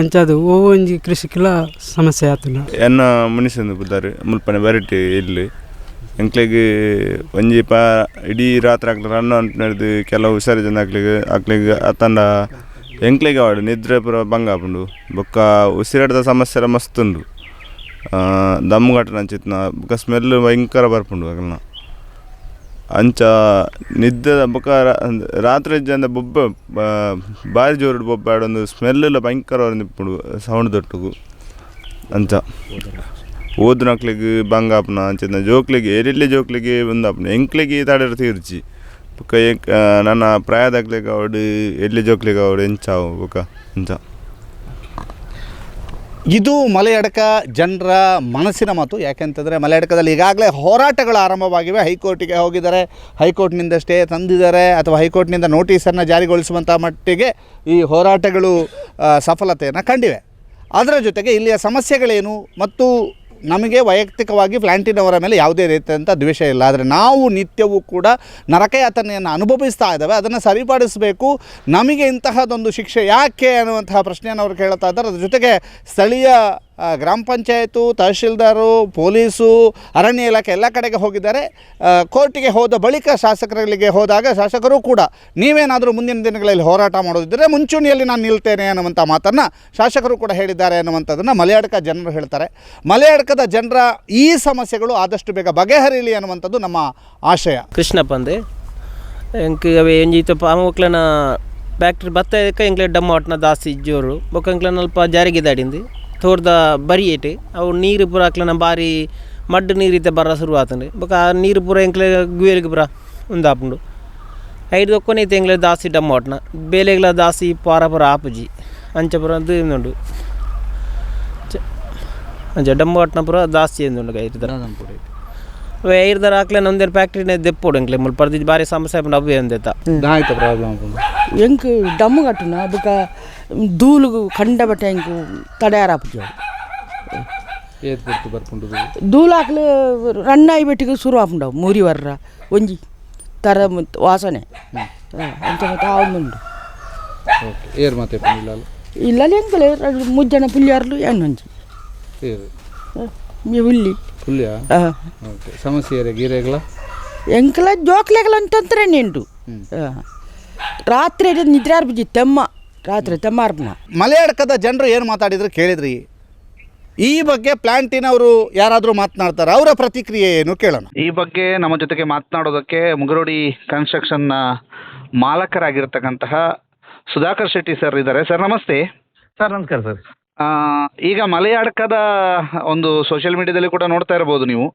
ಅಂಚದು ಒವು ಒಂಜಿ ಕೃಷಿಕೆಲ್ಲ ಸಮಸ್ಯೆ ಆತುಂಡು. ಎನ್ನ ಮನುಷ್ಯನ ಬುದ್ಧಾರು ಮುಲ್ಪನೆ ವೆರೈಟಿ ಇಲ್ಲಿ ಎಂಕ್ಲೆಗೆ ಒಂಜಿ ಇಡೀ ರಾತ್ರಿ ಆಗ್ಲಿ ರನ್ ಅಂತ ನಡೆದು ಕೆಲವು ಹುಷಾರು ಜನ ಆಗ್ಲಿಗೆ ಅತ್ತಂಡ ಎಂಕ್ಲೆಗೆ ಆಡು ನಿದ್ರೆ ಪೂರ ಭಂಗ ಆಪುಂಡು. ಬೊಕ್ಕ ಉಸಿರಾಟದ ಸಮಸ್ಯೆ ಮಸ್ತ್ ಉಂಡು. ದಮ್ಮು ಘಟನೆ ಅಂಚಿತ್ನ ಬೊಕ್ಕ ಸ್ಮೆಲ್ ಭಯಂಕರ ಬರ್ಪುಂಡು ಆಗಲ್ನ ಅಂಚ ನಿದ್ದೆ ಬೊಕ್ಕ ರಾತ್ರಿ ಜನ ಬೊಬ್ಬ ಭಾರಿ ಜೋರು ಬೊಬ್ಬ ಆಡೊಂದು ಸ್ಮೆಲ್ ಎಲ್ಲ ಭಯಂಕರ ನಿಪ್ಪುಂಡು ಸೌಂಡ್ ದೊಟ್ಟುಗು ಅಂಚ ಓದ್ನಕ್ಲಿಗೆ ಬಂಗ ಆಪುನ ಅಂಚಿನ ಜೋಕ್ಲಿಗೆ ಏರಿಲ್ಲಿ ಜೋಕ್ಲಿಗೆ ಒಂದು ಆಪುನ ಎಂಕ್ಲಿಗೆ ತಾಡಿರ ತೀರ್ಚಿ ಬೊಕ್ಕ ನನ್ನ ಪ್ರಾಯದಾಗ್ಲಿಗೆ ಅವಡು ಎಲ್ಲಿ ಜೋಕ್ಲಿಗೆ ಅವಡು ಎಂಚಾವು ಬೊಕ್ಕ ಅಂಚ. ಇದು ಮಲೆಯಡ್ಕ ಜನರ ಮನಸ್ಸಿನ ಮಾತು. ಯಾಕೆಂತಂದರೆ ಮಲೆಯಡ್ಕದಲ್ಲಿ ಈಗಾಗಲೇ ಹೋರಾಟಗಳು ಆರಂಭವಾಗಿವೆ. ಹೈಕೋರ್ಟಿಗೆ ಹೋಗಿದ್ದಾರೆ, ಹೈಕೋರ್ಟ್ನಿಂದ ಸ್ಟೇ ತಂದಿದ್ದಾರೆ ಅಥವಾ ಹೈಕೋರ್ಟ್ನಿಂದ ನೋಟಿಸನ್ನು ಜಾರಿಗೊಳಿಸುವಂಥ ಮಟ್ಟಿಗೆ ಈ ಹೋರಾಟಗಳು ಸಫಲತೆಯನ್ನು ಕಂಡಿವೆ. ಅದರ ಜೊತೆಗೆ ಇಲ್ಲಿಯ ಸಮಸ್ಯೆಗಳೇನು ಮತ್ತು ನಮಗೆ ವೈಯಕ್ತಿಕವಾಗಿ ಪ್ಲ್ಯಾಂಟಿನವರ ಮೇಲೆ ಯಾವುದೇ ರೀತಿಯಂಥ ದ್ವೇಷ ಇಲ್ಲ. ಆದರೆ ನಾವು ನಿತ್ಯವೂ ಕೂಡ ನರಕಯಾತನೆಯನ್ನು ಅನುಭವಿಸ್ತಾ ಇದ್ದಾವೆ, ಅದನ್ನು ಸರಿಪಡಿಸಬೇಕು. ನಮಗೆ ಇಂತಹದೊಂದು ಶಿಕ್ಷೆ ಯಾಕೆ ಅನ್ನುವಂತಹ ಪ್ರಶ್ನೆಯನ್ನು ಅವರು ಕೇಳ್ತಾ ಇದ್ದಾರೆ. ಅದ್ರ ಜೊತೆಗೆ ಸ್ಥಳೀಯ ಗ್ರಾಮ ಪಂಚಾಯತು, ತಹಶೀಲ್ದಾರು, ಪೊಲೀಸು, ಅರಣ್ಯ ಇಲಾಖೆ ಎಲ್ಲ ಕಡೆಗೆ ಹೋಗಿದ್ದಾರೆ. ಕೋರ್ಟಿಗೆ ಹೋದ ಬಳಿಕ ಶಾಸಕರಿಗೆ ಹೋದಾಗ ಶಾಸಕರು ಕೂಡ ನೀವೇನಾದರೂ ಮುಂದಿನ ದಿನಗಳಲ್ಲಿ ಹೋರಾಟ ಮಾಡೋದಿದ್ದರೆ ಮುಂಚೂಣಿಯಲ್ಲಿ ನಾನು ನಿಲ್ತೇನೆ ಅನ್ನುವಂಥ ಮಾತನ್ನು ಶಾಸಕರು ಕೂಡ ಹೇಳಿದ್ದಾರೆ ಅನ್ನುವಂಥದ್ದನ್ನು ಮಲೆಯಡ್ಕ ಜನರು ಹೇಳ್ತಾರೆ. ಮಲೆಯಡ್ಕದ ಜನರ ಈ ಸಮಸ್ಯೆಗಳು ಆದಷ್ಟು ಬೇಗ ಬಗೆಹರಿಯಲಿ ಅನ್ನುವಂಥದ್ದು ನಮ್ಮ ಆಶಯ. ಕೃಷ್ಣಪ್ಪ ಅಂದೆ ಎಂಕ್ ಅವೇ ಎಂಜಿತ್ತು ಪಾಮಕ್ಲನ ಫ್ಯಾಕ್ಟ್ರಿ ಬತ್ತ ಎಂಕ್ಲೆ ಡಮ್ಮ ಒಟ್ನ ದಾಸ್ತಿ ಜೋರು ಬೊಕ್ಕ ಎಂಕ್ಲನ ಅಲ್ಪ ಜಾರಿಗೆ ದಾಡಿಂದು ತೋರ್ದ ಬರಿಯೇಟೆ ಅವು ನೀರು ಪೂರ ಹಾಕ್ಲನ ಬಾರಿ ಮಡ್ಡು ನೀರಿದ್ದ ಬರ ಶುರು ಆತಂಡೆ ಬೊಕ್ಕ ಆ ನೀರು ಪೂರ ಎಂಕ್ಲೆ ಗುವೇಲಿಗೆ ಪೂರ ಉಂದಾಪುಂಡು ಐದು ಒಕ್ಕೊನೈತೆ ಎಂಗ್ಲೆ ದಾಸಿ ಡಮ್ಮ ಒಟ್ನ ಬೇಲೆಗ್ಲ ದಾಸಿ ಪಾರ ಪೂರ ಆಪುಜಿ ಅಂಚ ಪೂರ ಅದು ಉಂಡು ಅಂಚ ಡಮ್ಮ ಒಟ್ನ ಪೂರ ದಾಸ್ತಿ ಎಂದುಂಡು ಐರ್ದಾರ ಐರ್ದಾರ ಹಾಕ್ಲೇನ ಒಂದೇನು ಫ್ಯಾಕ್ಟ್ರಿನ ದೆಪ್ಪೋಡು ಎಂಕ್ಲೆ ಮುಲ್ ಪರ್ದಿದ್ದು ಬಾರಿ ಸಮಸ್ಯೆ ಆಪುಂಡು ಅವೇ ಅಂದೆತ್ತ ಆಯ್ತು ಪ್ರಾಬ್ಲಮ್ ಎಂಕ್ ಡಮ್ಮು ಕಟ್ಟುನ ಬೊಕ ಧೂಲು ಕಂಡ ಬಟ್ಟೆ ಎಂಕ್ ತಡೆಯಾರಾಪುಜಿ ಧೂಳು ಹಾಕ್ಲು ರಣ್ಣ ಆಯಿ ಬೆಟ್ಟಿಗೆ ಶುರು ಆಪುಂಡವು ಮೂರಿ ವರ್ರ ಒಂಜಿ ತರ ವಾಸನೆ ಅಂತ ಮತ್ತೆ ಆವೊಂದುಂಡು ಏರ್ ಮತ್ತೆ ಇಲ್ಲ ಎಂಕಲೆ ಮುಜ್ಜನ ಪುಲ್ಯಾರ್ಲು ಎನ್ನೊಂಜಿ ಹುಲ್ಲಿ ಸಮಸ್ಯೆ ಗೀರೆಗಳ ಎಂಕಲ ಜೋಕ್ಲೆಗಳ ಅಂತಂದ್ರೆ ನಿಂಡು ರಾತ್ರಿ ನಿದ್ರೆ ಆರ್ಬಿಜಿ ತೆಮ್ಮ ರಾತ್ರಿ ತೆಮ್ಮ ಅರ್ಪಣ. ಮಲೆಯಡ್ಕದ ಜನರು ಏನು ಮಾತಾಡಿದ್ರು ಕೇಳಿದ್ರಿ. ಈ ಬಗ್ಗೆ ಪ್ಲಾಂಟಿನವರು ಯಾರಾದರೂ ಮಾತನಾಡ್ತಾರೆ, ಅವರ ಪ್ರತಿಕ್ರಿಯೆ ಏನು ಕೇಳೋಣ. ಈ ಬಗ್ಗೆ ನಮ್ಮ ಜೊತೆಗೆ ಮಾತನಾಡೋದಕ್ಕೆ ಮುಗರೋಡಿ ಕನ್ಸ್ಟ್ರಕ್ಷನ್ನ ಮಾಲಕರಾಗಿರ್ತಕ್ಕಂತಹ ಸುಧಾಕರ್ ಶೆಟ್ಟಿ ಸರ್ ಇದ್ದಾರೆ. ಸರ್ ನಮಸ್ತೆ. ಸರ್ ನಮಸ್ಕಾರ ಸರ್. ಈಗ ಮಲೆಯಾಡ್ಕದ ಒಂದು ಸೋಷಿಯಲ್ ಮೀಡಿಯಾದಲ್ಲಿ ಕೂಡ ನೋಡ್ತಾ ಇರ್ಬೋದು ನೀವು.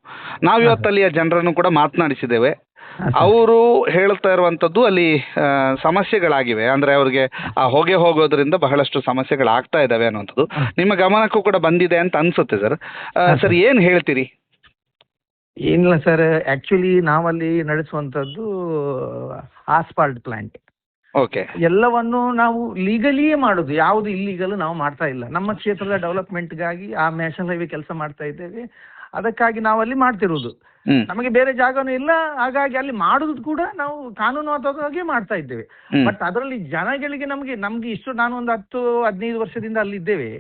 ನಾವು ಇವತ್ತಲ್ಲಿಯ ಜನರನ್ನು ಕೂಡ ಮಾತನಾಡಿಸಿದ್ದೇವೆ. ಅವರು ಹೇಳ್ತಾ ಇರುವಂಥದ್ದು ಅಲ್ಲಿ ಸಮಸ್ಯೆಗಳಾಗಿವೆ, ಅಂದರೆ ಅವ್ರಿಗೆ ಆ ಹೊಗೆ ಹೋಗೋದ್ರಿಂದ ಬಹಳಷ್ಟು ಸಮಸ್ಯೆಗಳಾಗ್ತಾ ಇದ್ದಾವೆ ಅನ್ನುವಂಥದ್ದು ನಿಮ್ಮ ಗಮನಕ್ಕೂ ಕೂಡ ಬಂದಿದೆ ಅಂತ ಅನ್ಸುತ್ತೆ ಸರ್. ಸರ್ ಏನು ಹೇಳ್ತೀರಿ? ಏನಿಲ್ಲ ಸರ್, ಆ್ಯಕ್ಚುಲಿ ನಾವಲ್ಲಿ ನಡೆಸುವಂಥದ್ದು ಆಸ್ಪಾಲ್ಟ್ ಪ್ಲಾಂಟ್. ಓಕೆ. ಎಲ್ಲವನ್ನು ನಾವು ಲೀಗಲಿಯೇ ಮಾಡೋದು, ಯಾವುದು ಇಲ್ಲೀಗಲ್ ನಾವು ಮಾಡ್ತಾ ಇಲ್ಲ. ನಮ್ಮ ಕ್ಷೇತ್ರದ ಡೆವಲಪ್ಮೆಂಟ್ಗಾಗಿ ಆ ನ್ಯಾಷನಲ್ ಹೈವೇ ಕೆಲಸ ಮಾಡ್ತಾ ಇದ್ದೇವೆ, ಅದಕ್ಕಾಗಿ ನಾವು ಅಲ್ಲಿ ಮಾಡ್ತಿರೋದು. ನಮಗೆ ಬೇರೆ ಜಾಗನೂ ಇಲ್ಲ, ಹಾಗಾಗಿ ಅಲ್ಲಿ ಮಾಡೋದು ಕೂಡ ನಾವು ಕಾನೂನುಬದ್ಧವಾಗಿ ಮಾಡ್ತಾ ಇದ್ದೇವೆ. ಬಟ್ ಅದರಲ್ಲಿ ಜನಗಳಿಗೆ ನಮ್ಗೆ ಇಷ್ಟು, ನಾನು ಒಂದು 10-15 ವರ್ಷದಿಂದ ಅಲ್ಲಿದ್ದೇವೆ,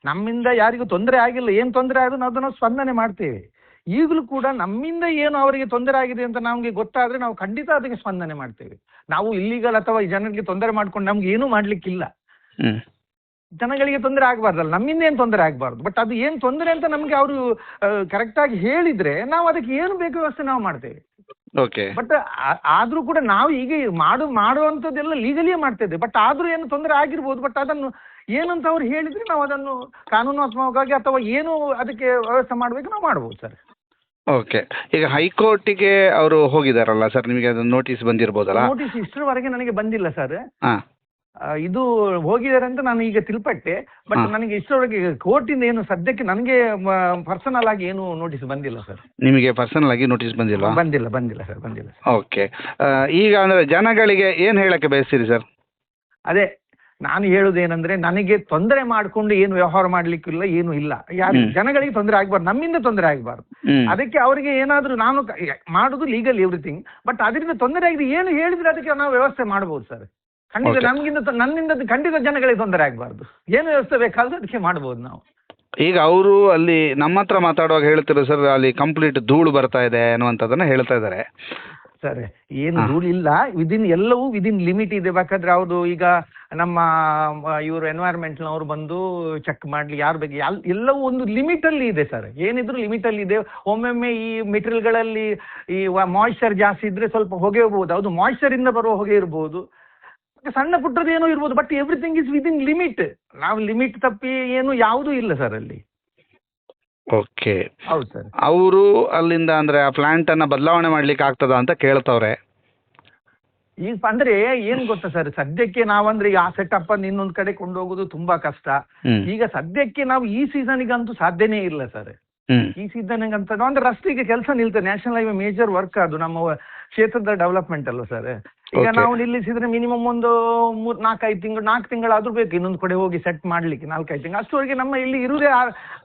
ನಮ್ಮಿಂದ ಯಾರಿಗೂ ತೊಂದರೆ ಆಗಿಲ್ಲ. ಏನು ತೊಂದರೆ ಆದ್ರೂ ನಾವು ಅದನ್ನು ಸ್ಪಂದನೆ ಮಾಡ್ತೇವೆ. ಈಗಲೂ ಕೂಡ ನಮ್ಮಿಂದ ಏನು ಅವರಿಗೆ ತೊಂದರೆ ಆಗಿದೆ ಅಂತ ನಮಗೆ ಗೊತ್ತಾದ್ರೆ ನಾವು ಖಂಡಿತ ಅದಕ್ಕೆ ಸ್ಪಂದನೆ ಮಾಡ್ತೇವೆ. ನಾವು ಇಲ್ಲಿಗಲ್ ಅಥವಾ ಜನರಿಗೆ ತೊಂದರೆ ಮಾಡ್ಕೊಂಡು ನಮ್ಗೆ ಏನೂ ಮಾಡ್ಲಿಕ್ಕಿಲ್ಲ. ಜನಗಳಿಗೆ ತೊಂದರೆ ಆಗಬಾರ್ದಲ್ಲ, ನಮ್ಮಿಂದ ಏನು ತೊಂದರೆ ಆಗಬಾರ್ದು. ಬಟ್ ಅದು ಏನು ತೊಂದರೆ ಅಂತ ನಮಗೆ ಅವರು ಕರೆಕ್ಟಾಗಿ ಹೇಳಿದ್ರೆ ನಾವು ಅದಕ್ಕೆ ಏನು ಬೇಕು ವ್ಯವಸ್ಥೆ ನಾವು ಮಾಡ್ತೇವೆ. ಓಕೆ. ಬಟ್ ಆದ್ರೂ ಕೂಡ ನಾವು ಈಗ ಮಾಡುವಂಥದ್ದೆಲ್ಲ ಲೀಗಲಿಯೇ ಮಾಡ್ತಾ ಇದ್ದೇವೆ. ಬಟ್ ಆದ್ರೂ ಏನು ತೊಂದರೆ ಆಗಿರ್ಬೋದು, ಬಟ್ ಅದನ್ನು ಏನಂತ ಅವ್ರು ಹೇಳಿದ್ರೆ ನಾವು ಅದನ್ನು ಕಾನೂನಾತ್ಮಕವಾಗಿ ಅಥವಾ ಏನು ಅದಕ್ಕೆ ವ್ಯವಸ್ಥೆ ಮಾಡಬೇಕು ನಾವು ಮಾಡ್ಬೋದು ಸರ್. ಓಕೆ. ಈಗ ಹೈಕೋರ್ಟಿಗೆ ಅವರು ಹೋಗಿದಾರಲ್ಲ ಸರ್, ನಿಮಗೆ ಅದನ್ನು ನೋಟಿಸ್ ಬಂದಿರ್ಬೋದಲ್ಲ? ನೋಟಿಸ್ ಇಷ್ಟರವರೆಗೆ ನನಗೆ ಬಂದಿಲ್ಲ ಸರ್. ಹಾಂ, ಇದು ಹೋಗಿದ್ದಾರೆ ಅಂತ ನಾನು ಈಗ ತಿಳ್ಪಟ್ಟೆ. ಬಟ್ ನನಗೆ ಇಷ್ಟರವರೆಗೆ ಕೋರ್ಟಿಂದ ಏನು ಸದ್ಯಕ್ಕೆ ನನಗೆ ಪರ್ಸನಲ್ ಆಗಿ ಏನು ನೋಟಿಸ್ ಬಂದಿಲ್ಲ ಸರ್. ನಿಮಗೆ ಪರ್ಸನಲ್ ಆಗಿ ನೋಟಿಸ್ ಬಂದಿಲ್ವಾ? ಬಂದಿಲ್ಲ ಸರ್. ಓಕೆ. ಈಗ ಅಂದರೆ ಜನಗಳಿಗೆ ಏನು ಹೇಳಕ್ಕೆ ಬಯಸ್ತೀರಿ ಸರ್? ಅದೇ ನಾನು ಹೇಳುದೇನಂದ್ರೆ, ನನಗೆ ತೊಂದರೆ ಮಾಡಿಕೊಂಡು ಏನು ವ್ಯವಹಾರ ಮಾಡ್ಲಿಕ್ಕಿಲ್ಲ, ಏನು ಇಲ್ಲ. ಜನಗಳಿಗೆ ತೊಂದರೆ ಆಗ್ಬಾರ್ದು, ನಮ್ಮಿಂದ ತೊಂದರೆ ಆಗ್ಬಾರ್ದು. ಅದಕ್ಕೆ ಅವರಿಗೆ ಏನಾದ್ರೂ ನಾನು ಮಾಡುದು ಲೀಗಲ್ ಎವ್ರಿಥಿಂಗ್. ಬಟ್ ಅದರಿಂದ ತೊಂದರೆ ಆಗಿದೆ ಏನು ಹೇಳಿದ್ರೆ ಅದಕ್ಕೆ ನಾವು ವ್ಯವಸ್ಥೆ ಮಾಡಬಹುದು ಸರ್. ಖಂಡಿತ ನನ್ನಿಂದ ಖಂಡಿತ ಜನಗಳಿಗೆ ತೊಂದರೆ ಆಗ್ಬಾರ್ದು. ಏನು ವ್ಯವಸ್ಥೆ ಬೇಕಾದ್ರೂ ಅದಕ್ಕೆ ಮಾಡಬಹುದು ನಾವು. ಈಗ ಅವರು ಅಲ್ಲಿ ನಮ್ಮ ಹತ್ರ ಮಾತಾಡುವಾಗ ಹೇಳ್ತಿರೋ ಸರ್, ಅಲ್ಲಿ ಕಂಪ್ಲೀಟ್ ಧೂಳು ಬರ್ತಾ ಇದೆ ಅನ್ನುವಂಥದ್ದನ್ನ ಹೇಳ್ತಾ ಇದ್ದಾರೆ ಸರ್. ಏನು ಧೂಳು ಇಲ್ಲ, ಎಲ್ಲವೂ ವಿದಿನ್ ಲಿಮಿಟ್ ಇದೆ. ಬೇಕಾದ್ರೆ ಅವರು ಈಗ ನಮ್ಮ ಇವರು ಎನ್ವೈರ್ಮೆಂಟ್ನವರು ಬಂದು ಚೆಕ್ ಮಾಡ್ಲಿ, ಯಾರ ಬಗ್ಗೆ ಎಲ್ಲವೂ ಒಂದು ಲಿಮಿಟ್ ಅಲ್ಲಿ ಇದೆ ಸರ್. ಏನಿದ್ರು ಲಿಮಿಟ್ ಅಲ್ಲಿ ಇದೆ. ಒಮ್ಮೊಮ್ಮೆ ಈ ಮೆಟೀರಿಯಲ್ಗಳಲ್ಲಿ ಈ ಮಾಯಿಶ್ಚರ್ ಜಾಸ್ತಿ ಇದ್ರೆ ಸ್ವಲ್ಪ ಹೊಗೆ ಇರ್ಬೋದು, ಅದು ಮಾಯಿಶ್ಚರ್ ಇಂದ ಬರುವ ಹೊಗೆ ಇರ್ಬೋದು, ಸಣ್ಣ ಪುಟ್ಟದ್ದು ಏನೋ ಇರ್ಬೋದು. But everything is within limit. ನಾವು ಲಿಮಿಟ್ ತಪ್ಪಿ ಏನು ಯಾವುದೂ ಇಲ್ಲ ಸರ್ ಅಲ್ಲಿ. ಓಕೆ. ಹೌದು ಸರ್. ಅವರು ಅಲ್ಲಿಂದ ಅಂದ್ರೆ ಆ ಪ್ಲಾಂಟ್ ಅನ್ನ ಬದಲಾವಣೆ ಮಾಡ್ಲಿಕ್ಕೆ ಆಗ್ತದ ಅಂತ ಕೇಳ್ತವ್ರೆ. ಈಗ ಅಂದ್ರೆ ಏನ್ ಗೊತ್ತಾ ಸರ್, ಸದ್ಯಕ್ಕೆ ನಾವಂದ್ರೆ ಆ ಸೆಟಪ್ ಅನ್ನು ಇನ್ನೊಂದ್ ಕಡೆ ಕೊಂಡೋಗೋದು ತುಂಬಾ ಕಷ್ಟ. ಈಗ ಸದ್ಯಕ್ಕೆ ನಾವು ಈ ಸೀಸನ್ಗಂತೂ ಸಾಧ್ಯನೇ ಇಲ್ಲ ಸರ್. ಈ ಸೀಸನ್ಗಂತ ಅಂದ್ರೆ ರಸ್ತೆಗೆ ಕೆಲಸ ನಿಲ್ತದೆ. ನ್ಯಾಷನಲ್ ಹೈವೇ ಮೇಜರ್ ವರ್ಕ್ ಅದು ನಮ್ಮ ಕ್ಷೇತ್ರದ ಡೆವಲಪ್ಮೆಂಟ್ ಅಲ್ವ ಸರ್. ಈಗ ನಾವು ನಿಲ್ಲಿಸಿದ್ರೆ ಮಿನಿಮಮ್ ಒಂದು 4 ತಿಂಗಳಾದ್ರೂ ಬೇಕು ಇನ್ನೊಂದು ಕಡೆ ಹೋಗಿ ಸೆಟ್ ಮಾಡ್ಲಿಕ್ಕೆ. 4-5 ತಿಂಗಳು ಅಷ್ಟುವರೆಗೆ ನಮ್ಮ ಇಲ್ಲಿ ಇರುವುದೇ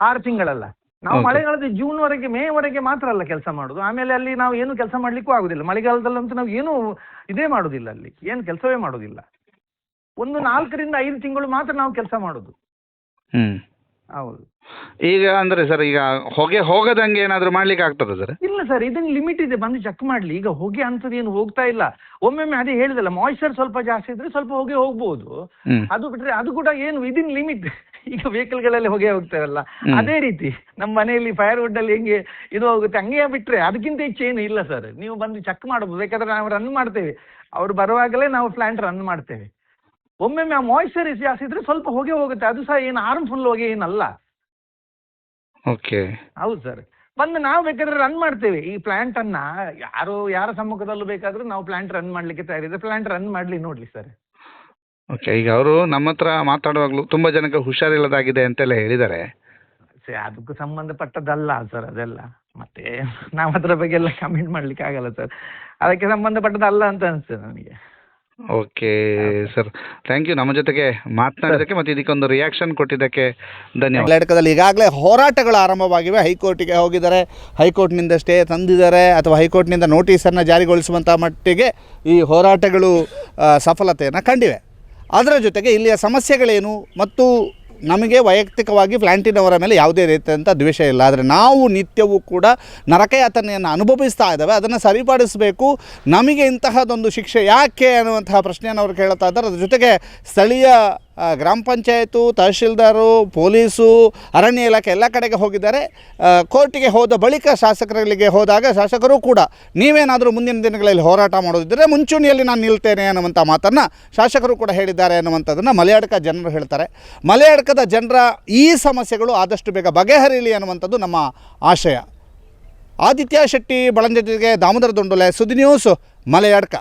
6 ತಿಂಗಳಲ್ಲ. ನಾವು ಮಳೆಗಾಲದ ಮೇ ವರೆಗೆ ಮಾತ್ರ ಅಲ್ಲ ಕೆಲಸ ಮಾಡುದು. ಆಮೇಲೆ ಅಲ್ಲಿ ನಾವು ಏನು ಕೆಲಸ ಮಾಡ್ಲಿಕ್ಕೂ ಆಗುದಿಲ್ಲ. ಮಳೆಗಾಲದಲ್ಲಂತೂ ನಾವು ಏನು ಇದೇ ಮಾಡುದಿಲ್ಲ, ಅಲ್ಲಿ ಏನು ಕೆಲಸವೇ ಮಾಡುದಿಲ್ಲ. ಒಂದು 4-5 ತಿಂಗಳು ಮಾತ್ರ ನಾವು ಕೆಲಸ ಮಾಡುದು. ಹೌದು. ಈಗ ಅಂದ್ರೆ ಸರ್, ಈಗ ಹೊಗೆ ಹೋಗದಂಗೆ ಏನಾದ್ರು ಮಾಡ್ಲಿಕ್ಕೆ ಆಗ್ತದ ಸರ್? ಇಲ್ಲ ಸರ್, ಇದನ್ನ ಲಿಮಿಟ್ ಇದೆ, ಬಂದು ಚೆಕ್ ಮಾಡ್ಲಿ. ಈಗ ಹೊಗೆ ಅಂತದ್ದು ಏನು ಹೋಗ್ತಾ ಇಲ್ಲ. ಒಮ್ಮೊಮ್ಮೆ ಅದೇ ಹೇಳಿದಲ್ಲ, ಮಾಯಿಶ್ಚರ್ ಸ್ವಲ್ಪ ಜಾಸ್ತಿ ಇದ್ರೆ ಸ್ವಲ್ಪ ಹೊಗೆ ಹೋಗ್ಬೋದು. ಅದು ಬಿಟ್ರೆ ಅದು ಕೂಡ ಏನು ವಿದಿನ್ ಲಿಮಿಟ್. ಈಗ ವೆಹಿಕಲ್ ಗಳಲ್ಲಿ ಹೊಗೆ ಹೋಗ್ತಾರಲ್ಲ, ಅದೇ ರೀತಿ ನಮ್ಮ ಮನೆಯಲ್ಲಿ ಫೈರ್ವುಡ್ ಅಲ್ಲಿ ಹೆಂಗೆ ಇದು ಹೋಗುತ್ತೆ ಹಂಗೆ ಬಿಟ್ರೆ ಅದಕ್ಕಿಂತ ಹೆಚ್ಚು ಏನು ಇಲ್ಲ ಸರ್. ನೀವು ಬಂದು ಚೆಕ್ ಮಾಡಬಹುದು. ಬೇಕಾದ್ರೆ ನಾವು ರನ್ ಮಾಡ್ತೇವೆ, ಅವ್ರು ಬರುವಾಗಲೇ ನಾವು ಪ್ಲಾಂಟ್ ರನ್ ಮಾಡ್ತೇವೆ. ಒಮ್ಮೊಮ್ಮೆ ಆ ಮಾಯಿಶ್ಚರ್ ಜಾಸ್ತಿ ಇದ್ರೆ ಸ್ವಲ್ಪ ಹೊಗೆ ಹೋಗುತ್ತೆ, ಅದು ಸಹ ಏನು ಹಾರ್ಮ್ಫುಲ್ ಹೊಗೆ ಏನಲ್ಲ. ಓಕೆ. ಹೌದು ಸರ್. ಬಂದು ನಾವು ಬೇಕಾದ್ರೆ ರನ್ ಮಾಡ್ತೇವೆ ಈ ಪ್ಲಾಂಟ್ ಅನ್ನ. ಯಾರ ಸಮ್ಮುಖದಲ್ಲೂ ಬೇಕಾದ್ರೂ ನಾವು ಪ್ಲಾಂಟ್ ರನ್ ಮಾಡ್ಲಿಕ್ಕೆ ತಯಾರಿದೆ. ಪ್ಲಾಂಟ್ ರನ್ ಮಾಡ್ಲಿ ನೋಡ್ಲಿ ಸರ್. ಓಕೆ. ಈಗ ಅವರು ನಮ್ಮ ಹತ್ರ ಮಾತಾಡುವಾಗಲೂ ತುಂಬಾ ಜನಕ್ಕೆ ಹುಷಾರಿಲ್ಲದಾಗಿದೆ ಅಂತೆಲ್ಲ ಹೇಳಿದ್ದಾರೆ. ಅದಕ್ಕೂ ಸಂಬಂಧಪಟ್ಟದ್ದಲ್ಲ ಸರ್ ಅದೆಲ್ಲ. ಮತ್ತೆ ನಾವು ಅದ್ರ ಬಗ್ಗೆ ಎಲ್ಲ ಕಮೆಂಟ್ ಮಾಡ್ಲಿಕ್ಕೆ ಆಗಲ್ಲ ಸರ್. ಅದಕ್ಕೆ ಸಂಬಂಧಪಟ್ಟದಲ್ಲ ಅಂತ ಅನಿಸ್ತದೆ ನನಗೆ. ಓಕೆ ಸರ್, ಥ್ಯಾಂಕ್ ಯು ನಮ್ಮ ಜೊತೆಗೆ ಮಾತನಾಡಿದ್ದಕ್ಕೆ ಮತ್ತು ಇದಕ್ಕೊಂದು ರಿಯಾಕ್ಷನ್ ಕೊಟ್ಟಿದ್ದಕ್ಕೆ ಧನ್ಯವಾದ. ಕರ್ನಾಟಕದಲ್ಲಿ ಈಗಾಗಲೇ ಹೋರಾಟಗಳು ಆರಂಭವಾಗಿವೆ. ಹೈಕೋರ್ಟಿಗೆ ಹೋಗಿದ್ದಾರೆ, ಹೈಕೋರ್ಟ್ನಿಂದ ಸ್ಟೇ ತಂದಿದ್ದಾರೆ ಅಥವಾ ಹೈಕೋರ್ಟ್ನಿಂದ ನೋಟಿಸನ್ನು ಜಾರಿಗೊಳಿಸುವಂಥ ಮಟ್ಟಿಗೆ ಈ ಹೋರಾಟಗಳು ಸಫಲತೆಯನ್ನು ಕಂಡಿವೆ. ಅದರ ಜೊತೆಗೆ ಇಲ್ಲಿಯ ಸಮಸ್ಯೆಗಳೇನು ಮತ್ತು ನಮಗೆ ವೈಯಕ್ತಿಕವಾಗಿ ಪ್ಲಾಂಟಿನವರ ಮೇಲೆ ಯಾವುದೇ ರೀತಿಯಂಥ ದ್ವೇಷ ಇಲ್ಲ. ಆದರೆ ನಾವು ನಿತ್ಯವೂ ಕೂಡ ನರಕಯಾತನೆಯನ್ನು ಅನುಭವಿಸ್ತಾ ಇದ್ದಾವೆ, ಅದನ್ನು ಸರಿಪಡಿಸಬೇಕು. ನಮಗೆ ಇಂತಹದೊಂದು ಶಿಕ್ಷೆ ಯಾಕೆ ಅನ್ನುವಂತಹ ಪ್ರಶ್ನೆಯನ್ನು ಅವರು ಕೇಳ್ತಾ ಇದ್ದಾರೆ. ಅದ್ರ ಜೊತೆಗೆ ಸ್ಥಳೀಯ ಗ್ರಾಮ ಪಂಚಾಯತು, ತಹಶೀಲ್ದಾರು, ಪೊಲೀಸು, ಅರಣ್ಯ ಇಲಾಖೆ ಎಲ್ಲ ಕಡೆಗೆ ಹೋಗಿದ್ದಾರೆ. ಕೋರ್ಟಿಗೆ ಹೋದ ಬಳಿಕ ಶಾಸಕರಿಗೆ ಹೋದಾಗ ಶಾಸಕರು ಕೂಡ ನೀವೇನಾದರೂ ಮುಂದಿನ ದಿನಗಳಲ್ಲಿ ಹೋರಾಟ ಮಾಡೋದಿದ್ದರೆ ಮುಂಚೂಣಿಯಲ್ಲಿ ನಾನು ನಿಲ್ತೇನೆ ಅನ್ನುವಂಥ ಮಾತನ್ನು ಶಾಸಕರು ಕೂಡ ಹೇಳಿದ್ದಾರೆ ಅನ್ನುವಂಥದ್ದನ್ನು ಮಲೆಯಾಡ್ಕ ಜನರು ಹೇಳ್ತಾರೆ. ಮಲೆಯಾಡ್ಕದ ಜನರ ಈ ಸಮಸ್ಯೆಗಳು ಆದಷ್ಟು ಬೇಗ ಬಗೆಹರಿಯಲಿ ಅನ್ನುವಂಥದ್ದು ನಮ್ಮ ಆಶಯ. ಆದಿತ್ಯ ಶೆಟ್ಟಿ ಬಳಂಜ ಜೊತೆಗೆ ದಾಮೋದರ ದೊಂಡೊಲೆ, ಸುದ್ದಿ ನ್ಯೂಸ್, ಮಲೆಯಾಡ್ಕ.